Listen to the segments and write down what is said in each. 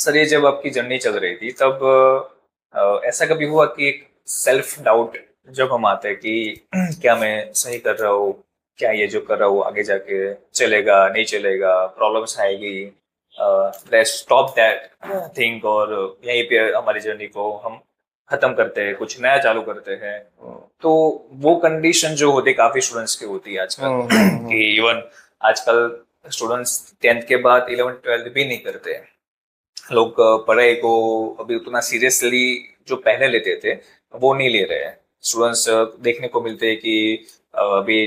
Sir ये जब आपकी जर्नी चल रही थी तब ऐसा कभी हुआ कि एक सेल्फ डाउट जब हम आते हैं कि क्या मैं सही कर रहा हूँ, क्या ये जो कर रहा हूँ आगे जाके चलेगा नहीं चलेगा, प्रॉब्लम्स आएगी, लेट्स स्टॉप दैट थिंग और यहीं पे हमारी जर्नी को हम खत्म करते हैं, कुछ नया चालू करते हैं। तो वो कंडीशन जो होती है काफी स्टूडेंट्स की होती है आजकल कि इवन आजकल स्टूडेंट्स 10th के बाद 11th 12th भी नहीं करते हैं। लोग पढ़ाई को अभी उतना सीरियसली जो पहले लेते थे वो नहीं ले रहे हैं। स्टूडेंट्स देखने को मिलते हैं कि अभी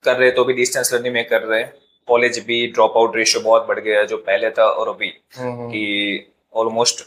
कर रहे तो भी डिस्टेंस लर्निंग में कर रहे हैं। कॉलेज भी ड्रॉप आउट रेशियो बहुत बढ़ गया है जो पहले था और अभी कि ऑलमोस्ट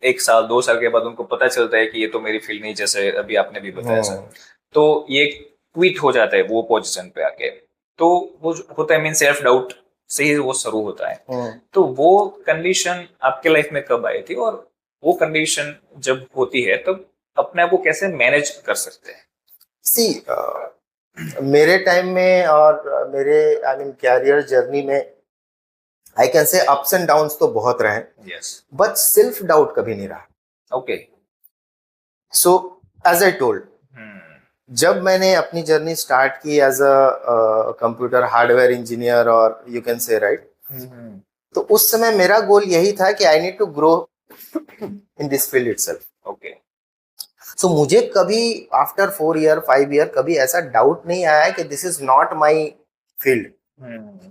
1 साल 2 साल के बाद उनको पता चलता है कि ये तो मेरी फील्ड नहीं, जैसे अभी आपने भी बताया सर। तो ये क्विट हो जाता है वो पोजीशन पे आके। तो वो जो होता है मीन सेल्फ डाउट से ही वो शुरू होता है। तो वो कंडीशन आपके लाइफ में कब आई थी और वो कंडीशन जब होती है तब अपने आप को कैसे मैनेज कर सकते हैं? सी मेरे टाइम में और मेरे आई मीन कैरियर जर्नी में I can say ups and downs तो बहुत रहे, यस। बट सेल्फ डाउट कभी नहीं रहा। Okay. So as I told, जब मैंने अपनी जर्नी स्टार्ट की as a computer hardware engineer और यू कैन से राइट, तो उस समय मेरा गोल यही था कि I need to grow in this field itself. Okay. So मुझे कभी आफ्टर 4 ईयर 5 ईयर कभी ऐसा डाउट नहीं आया कि this is not my field.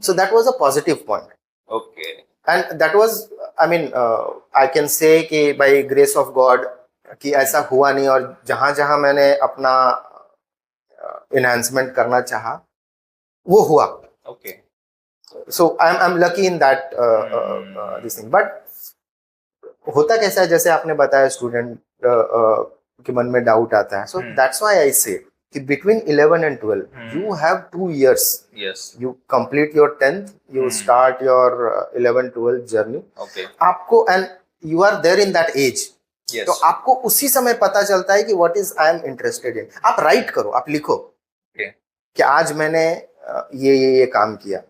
So that was a positive point. Okay. And that was I mean I can say कि by grace of God कि ऐसा हुआ नहीं, और जहां जहां मैंने अपना इनहेंसमेंट करना चाहा वो हुआ। Okay. So I am lucky in that this thing. But होता कैसा है, जैसे आपने बताया स्टूडेंट के मन में डाउट आता है, सो दैट्स व्हाई आई से कि between 11 and 12 you have 2 years. Yes. You complete your 10th, you start your 11 12 journey. Okay. आपको and you are there in that age. Yes. तो आपको उसी समय पता चलता है कि what is I am interested in. आप राइट करो, आप लिखो Okay. कि आज मैंने ये काम किया।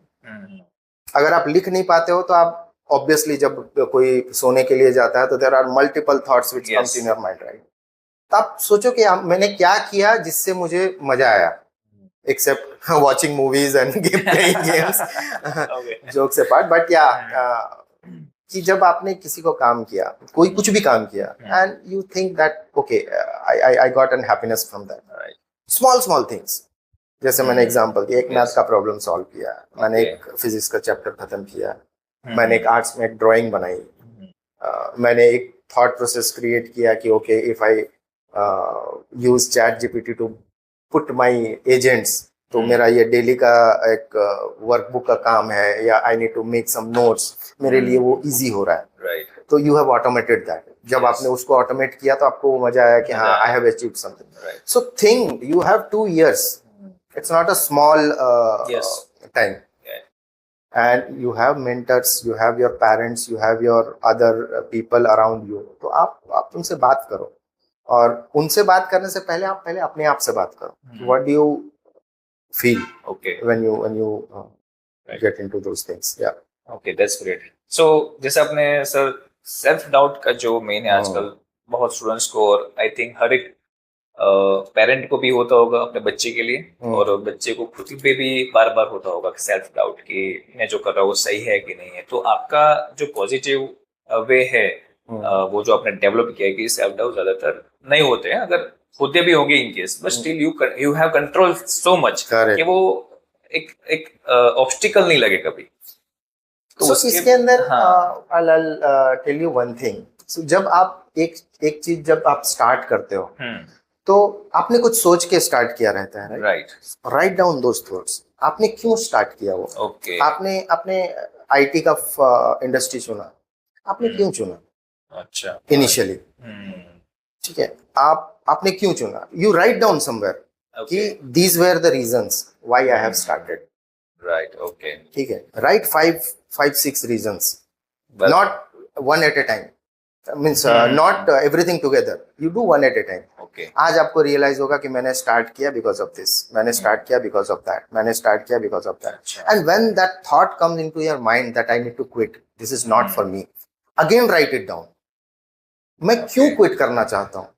अगर आप लिख नहीं पाते हो तो आप ऑब्वियसली जब कोई सोने के लिए जाता है तो there are multiple thoughts which comes in your mind, right? तो आप सोचो कि मैंने क्या किया जिससे मुझे मजा आया, except watching movies and playing games, jokes apart. But yeah कि जब आपने किसी को काम किया, कोई कुछ भी काम किया, and you think that okay I got an happiness from that small small things. जैसे मैंने एग्जांपल दिया, एक मैथ का प्रॉब्लम सॉल्व किया, मैंने एक फिजिक्स का चैप्टर खत्म किया, मैंने एक आर्ट्स में एक ड्राइंग बनाई, मैंने एक थॉट प्रोसेस क्रिएट किया कि okay if I use ChatGPT to put my agents, तो मेरा ये डेली का एक वर्कबुक का काम है या I need to make some notes, मेरे लिए वो इजी हो रहा है, राइट? तो यू हैव ऑटोमेटेड दैट। जब आपने उसको ऑटोमेट किया तो आपको वो मजा आया कि हाँ I have achieved something. So think you have 2 years, it's not a small time. And you have mentors, you have your parents, you have your other people around you. तो आप उनसे बात करो, और उनसे बात करने से पहले आप पहले अपने आप से बात करो। What do you feel when you get into those things? Yeah. Okay, that's great. So जैसे आपने सर सेल्फ डाउट का जो मेन है आजकल बहुत स्टूडेंट्स को, और आई थिंक हर एक पेरेंट को भी होता होगा अपने बच्चे के लिए, और बच्चे को खुद पे भी बार बार होता होगा सेल्फ डाउट कि मैं जो कर रहा हूँ वो सही है कि नहीं है। तो आपका जो पॉजिटिव वे है वो जो आपने डेवलप किया है कि सेल्फ डाउट ज्यादातर नहीं होते हैं, अगर होते भी होंगे in case, but still you have control so much कि वो एक ऑब्स्टिकल नहीं लगे कभी। तो इसके अंदर I'll tell you one thing. So, जब आप एक चीज जब आप स्टार्ट करते हो तो आपने कुछ सोच के स्टार्ट किया रहता है, right? Write down those thoughts. आपने क्यों स्टार्ट किया वो? आपने आईटी का इंडस्ट्री चुना, आपने क्यों चुना? अच्छा, इनिशियली ठीक है, आपने क्यों चुना? यू राइट डाउन समवेयर कि these were the reasons why I have started, right? Okay, ठीक है, right 5-6 reasons, not one at a time, means not everything together, you do one at a time. Okay. आज आपको realise होगा कि मैंने start किया because of this, मैंने start किया बिकॉज ऑफ दैट, मैंने स्टार्ट किया because of that, and when that thought comes into your mind that I need to quit, this is not for me, again write it down, मैं क्यों quit करना चाहता हूँ?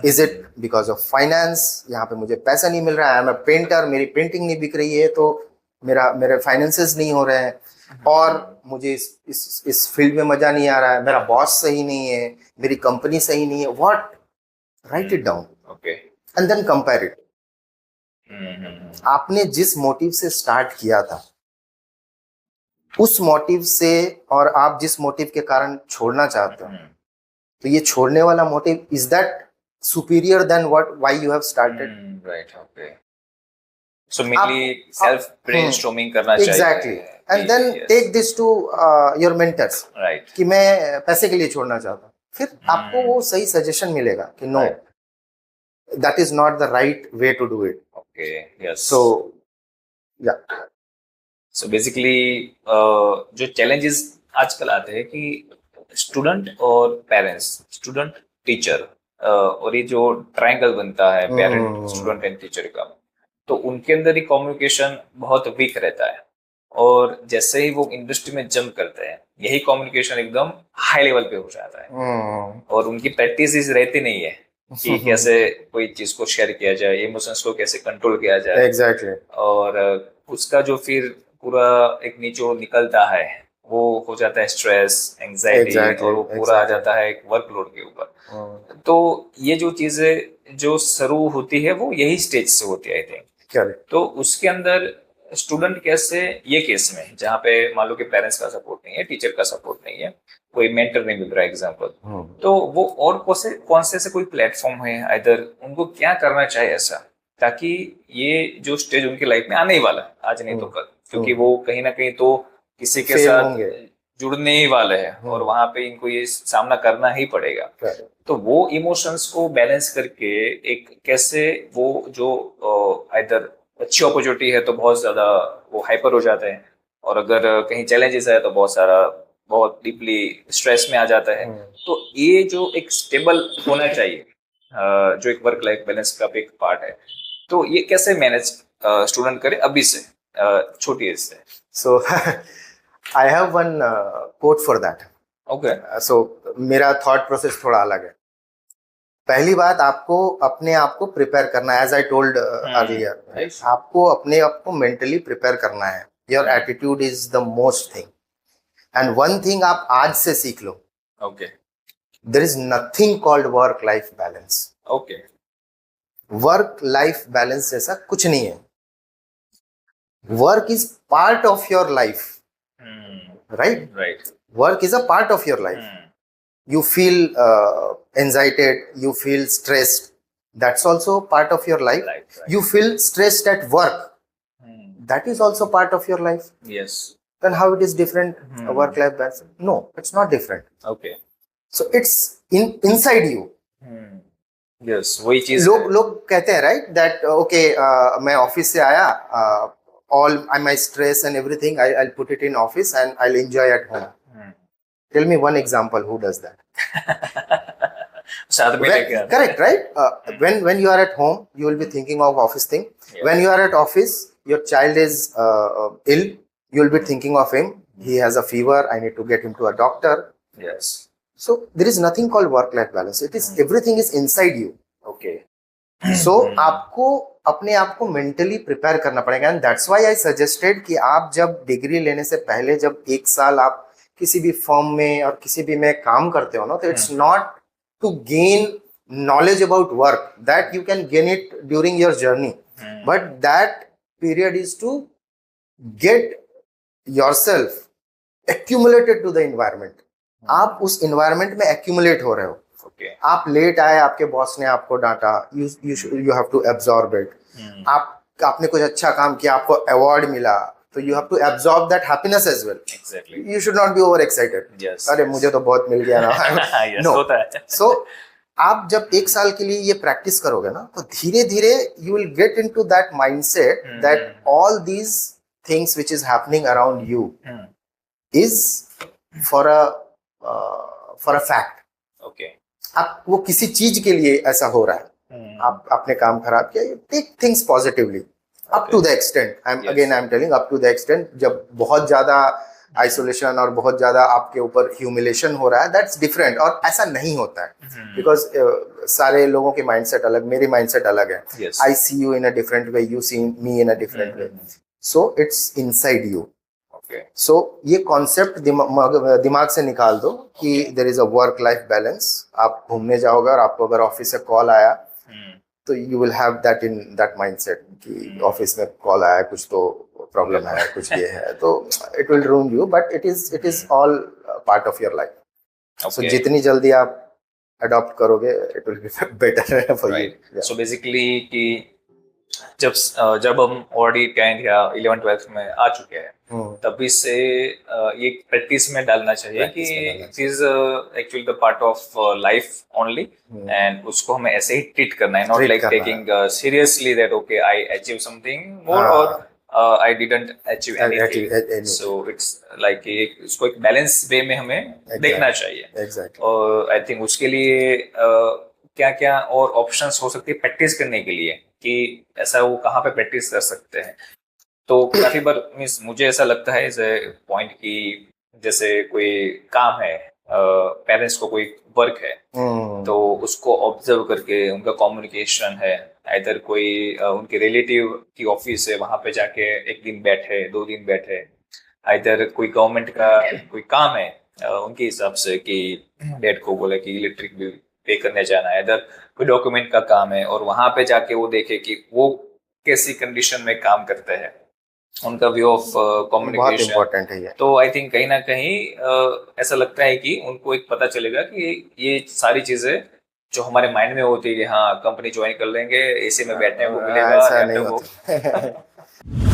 Is it because of finance, यहाँ पे मुझे पैसा नहीं मिल रहा है, आई एम अ पेंटर, मेरी पेंटिंग नहीं बिक रही है तो मेरे फाइनेंसेस नहीं हो रहे हैं, और मुझे इस फील्ड में मजा नहीं आ रहा है, मेरा बॉस सही नहीं है, मेरी कंपनी सही नहीं है, what? Write it down, okay, and then compare it. आपने जिस मोटिव से स्टार्ट किया था, उस मोटिव से, और आप जिस मोटिव के कारण छोड़ना चाहते हो, तो ये छोड़ने वाला motive, is that superior than why you have started? Right, okay. So mainly self brainstorming करना चाहिए। Exactly, and then take this to your mentors, right, कि मैं पैसे के लिए छोड़ना चाहता हूँ, फिर आपको वो सही सजेशन मिलेगा कि no, that is not the right way to do it. Okay, yes. So yeah, so basically जो चैलेंजेस आजकल आते हैं कि स्टूडेंट और पेरेंट्स, स्टूडेंट टीचर, और ये जो ट्रायंगल बनता है पेरेंट स्टूडेंट एंड टीचर का, तो उनके अंदर ही कम्युनिकेशन बहुत वीक रहता है, और जैसे ही वो इंडस्ट्री में जंप करते हैं, यही कम्युनिकेशन एकदम हाई लेवल पे हो जाता है, और उनकी प्रैक्टिस रहती नहीं है कि कैसे कोई चीज को शेयर किया जाए, इमोशंस को कैसे कंट्रोल किया जाए। एग्जैक्टली, और उसका जो फिर पूरा एक निचोड़ निकलता है, वो हो जाता है स्ट्रेस, एंजाइटी, और वो पूरा आ जाता है एक वर्कलोड के ऊपर। तो ये जो चीजें जो शुरू होती है वो यही स्टेज से होती है, आई थिंक। तो उसके अंदर स्टूडेंट कैसे, ये केस में जहाँ पे मान लो कि पेरेंट्स का सपोर्ट नहीं है, टीचर का सपोर्ट नहीं है, कोई मेंटर नहीं मिल रहा है एग्जाम्पल, तो वो और कौन से कोई प्लेटफॉर्म है इधर, उनको क्या करना चाहिए ऐसा, ताकि ये जो स्टेज उनकी लाइफ में आने ही वाला है, आज नहीं तो कल, क्योंकि वो कहीं ना कहीं तो किसी के साथ जुड़ने ही वाले हैं, और वहां पे इनको ये सामना करना ही पड़ेगा। तो वो इमोशंस को बैलेंस करके एक कैसे, वो जो इधर अच्छी अपॉर्चुनिटी है तो बहुत ज्यादा वो हाइपर हो जाते हैं, और अगर कहीं चैलेंजेस है तो बहुत डीपली स्ट्रेस में आ जाता है। तो ये जो एक स्टेबल होना चाहिए, जो एक वर्क लाइफ बैलेंस का एक पार्ट है, तो ये कैसे मैनेज स्टूडेंट करे अभी से, छोटी एज से? So I have one quote for that. Okay, so मेरा थॉट प्रोसेस थोड़ा अलग है। पहली बात, आपको अपने आप को प्रिपेयर करना है, एज आई टोल्ड अर्लियर, आपको अपने आप को मेंटली प्रिपेयर करना है। Your attitude is the most thing, and one thing आप आज से सीख लो, okay, there is nothing called work life balance. Okay, work life balance जैसा कुछ नहीं है। Work is part of your life, right? Work is a part of your life. You feel anxiety, you feel stressed, that's also part of your life. Right. You feel stressed at work, that is also part of your life. Yes. Then how it is different? Work life balance? No, it's not different. Okay. So it's inside you. Yes, वही चीज लोग कहते हैं, right, that okay, मैं office से आया, all my stress and everything I'll put it in office and I'll enjoy at home. Tell me one example who does that. Correct, right? When you are at home, you will be thinking of office thing. Yeah. When you are at office, your child is ill, you will be thinking of him. He has a fever, I need to get him to a doctor. Yes. So there is nothing called work-life balance. It is everything is inside you. Okay. So आपको अपने आप को mentally prepare करना पड़ेगा, and that's why I suggested कि आप जब degree लेने से पहले जब एक साल आप किसी भी फर्म में और किसी भी में काम करते हो ना, तो it's not to gain knowledge about work, that you can gain it during your journey, but that period is to get yourself accumulated to the environment. आप उस एनवायरनमेंट में एक्यूमुलेट हो रहे हो. आप लेट आए, आपके बॉस ने आपको डांटा, you have to absorb it. आपने कुछ अच्छा काम किया, आपको अवार्ड मिला, तो you have to absorb that happiness as well. Exactly. You should not be overexcited. Yes. अरे मुझे तो बहुत मिल गया ना. Yes, no. होता है. So आप जब एक साल के लिए ये प्रैक्टिस करोगे ना, तो धीरे धीरे you will get into that mindset that all these things which is happening around you is for a fact. Okay. आप वो किसी चीज के लिए ऐसा हो रहा है. आप आपने काम खराब किया, you take things positively. Up to the extent, I'm telling up to the extent, जब बहुत ज्यादा आइसोलेशन और बहुत ज्यादा आपके ऊपर ह्यूमिलेशन हो रहा है, दैट्स डिफरेंट। और ऐसा नहीं होता है बिकॉज सारे लोगों के माइंडसेट अलग, मेरी माइंडसेट अलग है। Yes. I see you in a different way, you see me in a different way, so it's inside you. Okay. So ये कॉन्सेप्ट दिमाग से निकाल दो कि there is a work life balance. आप घूमने जाओगे और आपको अगर ऑफिस से कॉल आया तो you will have that in that mindset कि ऑफिस में कॉल आया, कुछ तो प्रॉब्लम है, कुछ ये है, तो it will ruin you, but it is all part of your life. So जितनी जल्दी आप अडॉप्ट करोगे it will be better for you. So basically कि जब हम ऑलरेडी 10th या 11th 12th में आ चुके हैं, तभी से ये प्रैक्टिस में डालना चाहिए कि it is actually the part of life only, and उसको हमें ऐसे ही ट्रीट करना है, not like taking seriously that okay I achieve something more और I didn't achieve anything. So it's like इसको एक बैलेंस वे में हमें देखना चाहिए। और आई थिंक उसके लिए क्या क्या और ऑप्शंस हो सकती है प्रैक्टिस करने के लिए, कि ऐसा वो कहाँ पे प्रैक्टिस कर सकते हैं। तो काफी बार मीन्स मुझे ऐसा लगता है एज ए पॉइंट कि जैसे कोई काम है, पेरेंट्स को कोई वर्क है, तो उसको ऑब्जर्व करके उनका कम्युनिकेशन है, इधर कोई उनके रिलेटिव की ऑफिस है, वहां पे जाके एक दिन बैठे, 2 दिन बैठे, इधर कोई गवर्नमेंट का कोई काम है उनके हिसाब से कि डैड को बोले कि इलेक्ट्रिक बिल पे करने जाना है, इधर कोई डॉक्यूमेंट का काम है, और वहां पे जाके वो देखे कि वो कैसी कंडीशन में काम करते हैं, उनका व्यू ऑफ कम्युनिकेशन इम्पोर्टेंट है। तो आई थिंक कहीं ना कहीं ऐसा लगता है कि उनको एक पता चलेगा कि ये सारी चीजें जो हमारे माइंड में होती है कि हाँ कंपनी ज्वाइन कर लेंगे, एसी में बैठने को मिलेगा, ऐसा नहीं होता।